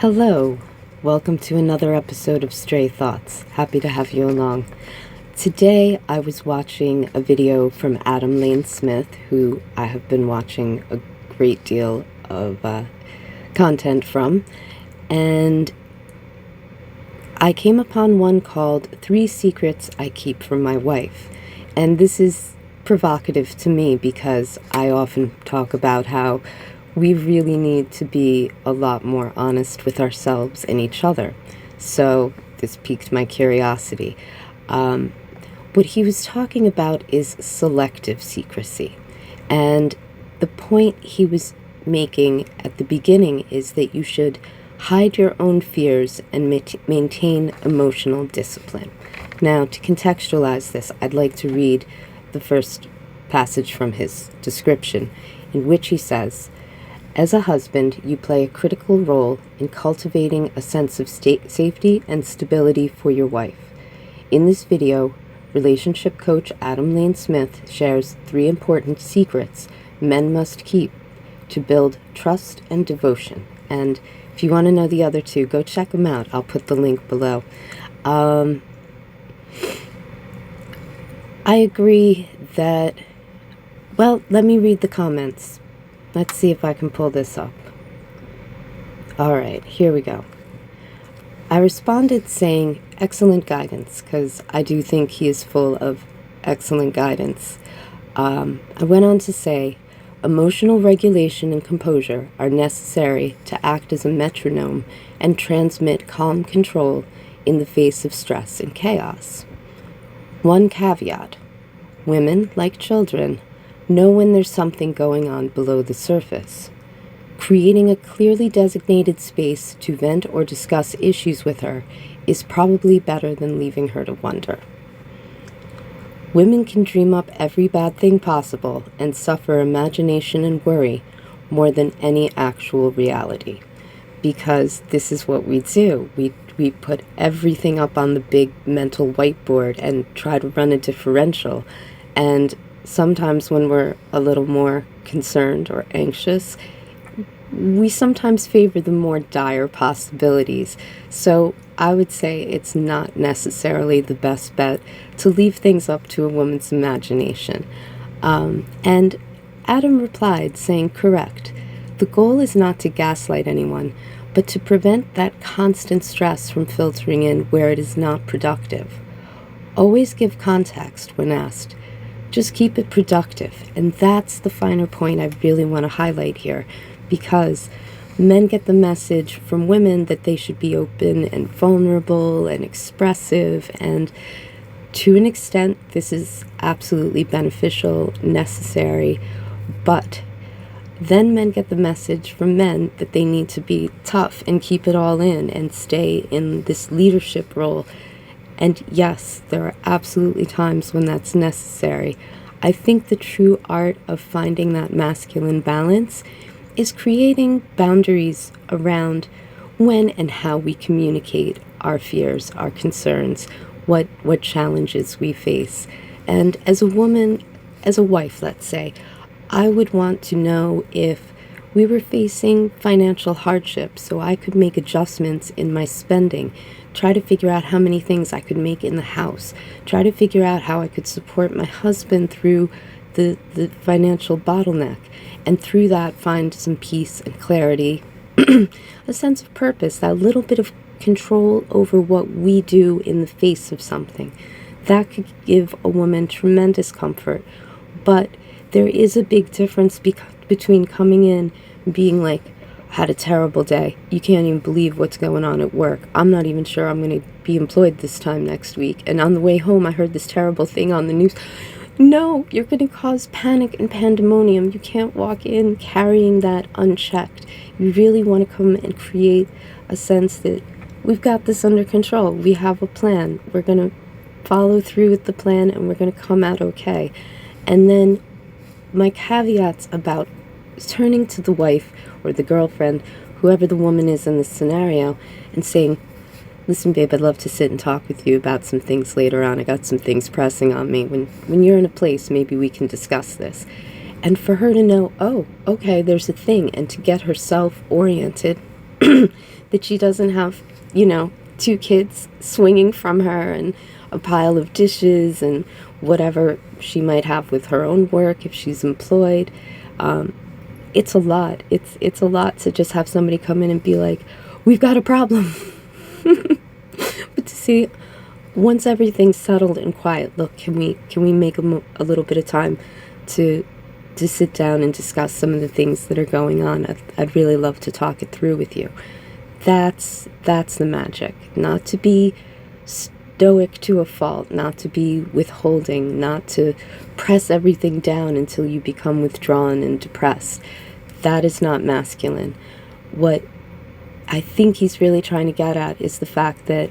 Hello, welcome to another episode of Stray Thoughts. Happy to have you along. Today I was watching a video from Adam Lane Smith, who I have been watching a great deal of content from, and I came upon one called 3 Secrets I Keep from My Wife. And this is provocative to me because I often talk about how we really need to be a lot more honest with ourselves and each other. So this piqued my curiosity. What he was talking about is selective secrecy. And the point he was making at the beginning is that you should hide your own fears and maintain emotional discipline. Now, to contextualize this, I'd like to read the first passage from his description, in which he says, "As a husband, you play a critical role in cultivating a sense of safety and stability for your wife. In this video, relationship coach Adam Lane Smith shares 3 important secrets men must keep to build trust and devotion." And if you want to know the other 2, go check them out. I'll put the link below. I agree that, well, let me read the comments. Let's see if I can pull this up. All right, here we go. I responded saying excellent guidance, because I do think he is full of excellent guidance. I went on to say, emotional regulation and composure are necessary to act as a metronome and transmit calm control in the face of stress and chaos. One caveat: women, like children, know when there's something going on below the surface. Creating a clearly designated space to vent or discuss issues with her is probably better than leaving her to wonder. Women can dream up every bad thing possible and suffer imagination and worry more than any actual reality, because this is what we do. We put everything up on the big mental whiteboard and try to run a differential, and sometimes when we're a little more concerned or anxious, we sometimes favor the more dire possibilities. So I would say it's not necessarily the best bet to leave things up to a woman's imagination. And Adam replied saying, correct. The goal is not to gaslight anyone, but to prevent that constant stress from filtering in where it is not productive. Always give context when asked. Just keep it productive. And that's the finer point I really want to highlight here, because men get the message from women that they should be open and vulnerable and expressive, and to an extent this is absolutely beneficial, necessary, but then men get the message from men that they need to be tough and keep it all in and stay in this leadership role. And yes, there are absolutely times when that's necessary. I think the true art of finding that masculine balance is creating boundaries around when and how we communicate our fears, our concerns, what challenges we face. And as a woman, as a wife, let's say, I would want to know if we were facing financial hardship so I could make adjustments in my spending, try to figure out how many things I could make in the house, try to figure out how I could support my husband through the financial bottleneck, and through that find some peace and clarity, a sense of purpose, that little bit of control over what we do in the face of something. That could give a woman tremendous comfort. But there is a big difference between coming in and being like, had a terrible day. You can't even believe what's going on at work. I'm not even sure I'm going to be employed this time next week. And on the way home, I heard this terrible thing on the news. No, you're going to cause panic and pandemonium. You can't walk in carrying that unchecked. You really want to come and create a sense that we've got this under control. We have a plan. We're going to follow through with the plan, and we're going to come out okay. And then my caveats about turning to the wife or the girlfriend, whoever the woman is in this scenario, and saying, listen, babe, I'd love to sit and talk with you about some things later on. I got some things pressing on me. When you're in a place, maybe we can discuss this. And for her to know, oh, okay, there's a thing, and to get herself oriented that she doesn't have, you know, 2 kids swinging from her and a pile of dishes and whatever she might have with her own work if she's employed. It's a lot. It's a lot to just have somebody come in and be like, we've got a problem. But to see, once everything's settled and quiet, look, can we make a little bit of time to sit down and discuss some of the things that are going on? I'd really love to talk it through with you. That's the magic. Not to be stoic to a fault, not to be withholding, not to press everything down until you become withdrawn and depressed. That is not masculine. What I think he's really trying to get at is the fact that,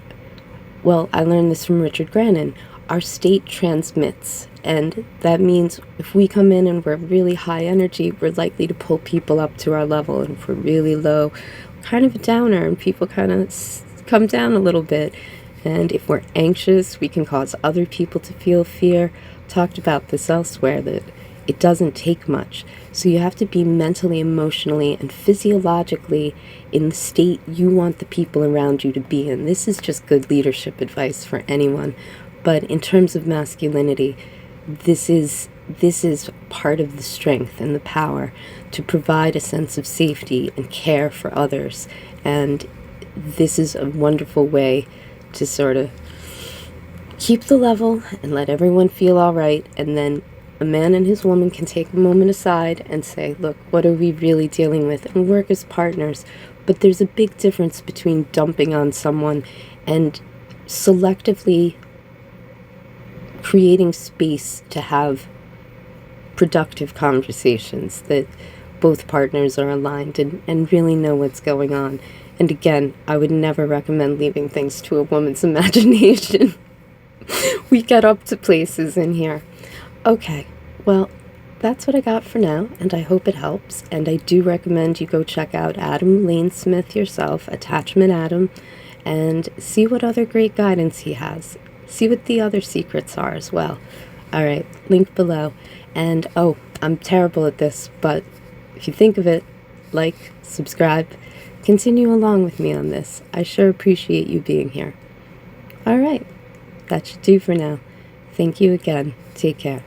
well, I learned this from Richard Grannon, our state transmits. And that means if we come in and we're really high energy, we're likely to pull people up to our level. And if we're really low, kind of a downer, and people kind of come down a little bit. And if we're anxious, we can cause other people to feel fear. Talked about this elsewhere, that it doesn't take much. So you have to be mentally, emotionally, and physiologically in the state you want the people around you to be in. This is just good leadership advice for anyone. But in terms of masculinity, this is part of the strength and the power to provide a sense of safety and care for others. And this is a wonderful way to sort of keep the level and let everyone feel all right. And then a man and his woman can take a moment aside and say, look, what are we really dealing with? And work as partners. But there's a big difference between dumping on someone and selectively creating space to have productive conversations that both partners are aligned and really know what's going on. And again, I would never recommend leaving things to a woman's imagination. We get up to places in here. Okay, well, that's what I got for now, and I hope it helps. And I do recommend you go check out Adam Lane Smith yourself, Attachment Adam, and see what other great guidance he has. See what the other secrets are as well. All right, link below. And, oh, I'm terrible at this, but if you think of it, like, subscribe, continue along with me on this. I sure appreciate you being here. All right, that should do for now. Thank you again. Take care.